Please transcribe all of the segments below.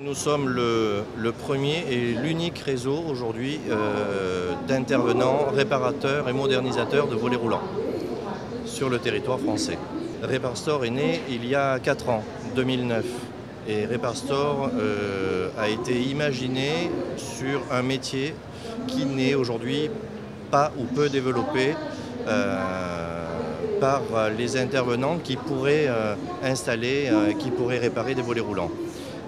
Nous sommes le premier et l'unique réseau aujourd'hui d'intervenants, réparateurs et modernisateurs de volets roulants sur le territoire français. Reparstore est né il y a 4 ans, 2009. Et Reparstore a été imaginé sur un métier qui n'est aujourd'hui pas ou peu développé par les intervenants qui pourraient installer, qui pourraient réparer des volets roulants.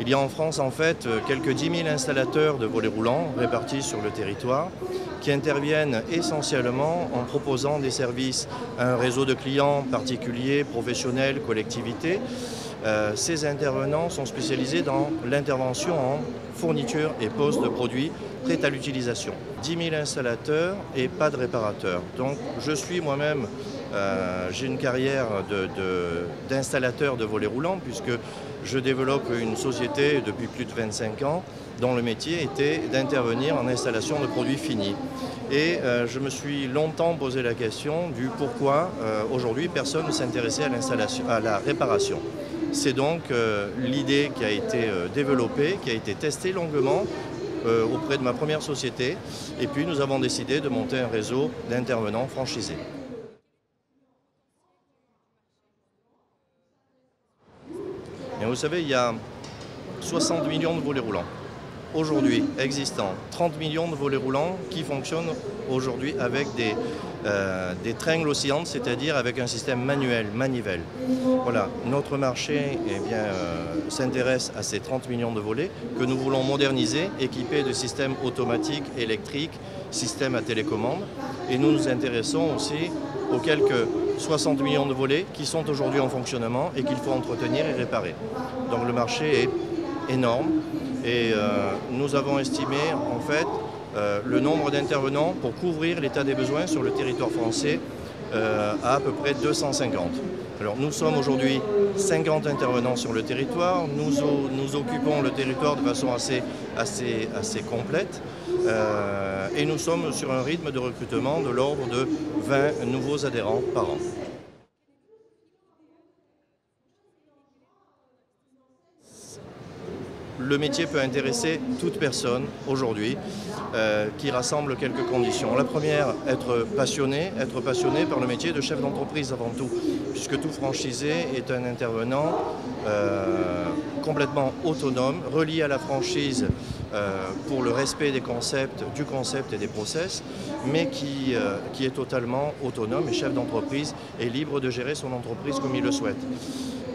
Il y a en France en fait quelques 10 000 installateurs de volets roulants répartis sur le territoire qui interviennent essentiellement en proposant des services à un réseau de clients particuliers, professionnels, collectivités. Ces intervenants sont spécialisés dans l'intervention en fourniture et pose de produits prêts à l'utilisation. 10 000 installateurs et pas de réparateurs. Donc je suis moi-même, j'ai une carrière d'installateur de volets roulants puisque je développe une société depuis plus de 25 ans dont le métier était d'intervenir en installation de produits finis. Et je me suis longtemps posé la question du pourquoi aujourd'hui personne ne s'intéressait à la réparation. C'est donc l'idée qui a été développée, qui a été testée longuement auprès de ma première société. Et puis nous avons décidé de monter un réseau d'intervenants franchisés. Et vous savez, il y a 60 millions de volets roulants aujourd'hui existants, 30 millions de volets roulants qui fonctionnent aujourd'hui avec des tringles oscillantes, c'est-à-dire avec un système manuel, manivelle. Voilà, notre marché s'intéresse à ces 30 millions de volets que nous voulons moderniser, équipés de systèmes automatiques, électriques, systèmes à télécommande. Et nous nous intéressons aussi aux quelques 60 millions de volets qui sont aujourd'hui en fonctionnement et qu'il faut entretenir et réparer. Donc le marché est énorme et nous avons estimé en fait le nombre d'intervenants pour couvrir l'état des besoins sur le territoire français à peu près 250. Alors nous sommes aujourd'hui 50 intervenants sur le territoire, nous occupons le territoire de façon assez complète et nous sommes sur un rythme de recrutement de l'ordre de 20 nouveaux adhérents par an. Le métier peut intéresser toute personne aujourd'hui qui rassemble quelques conditions. La première, être passionné par le métier de chef d'entreprise avant tout, puisque tout franchisé est un intervenant complètement autonome, relié à la franchise pour le respect du concept et des process, mais qui est totalement autonome et chef d'entreprise et libre de gérer son entreprise comme il le souhaite.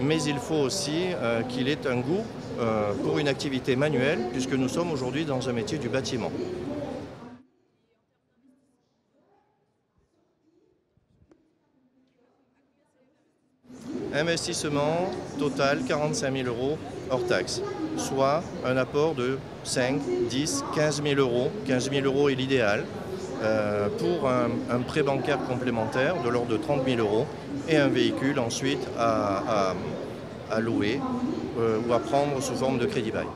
Mais il faut aussi qu'il ait un goût pour une activité manuelle, puisque nous sommes aujourd'hui dans un métier du bâtiment. Investissement total 45 000 € hors taxe, soit un apport de 5, 10, 15 000 €. 15 000 € est l'idéal pour un prêt bancaire complémentaire de l'ordre de 30 000 € et un véhicule ensuite à louer ou à prendre sous forme de crédit bail.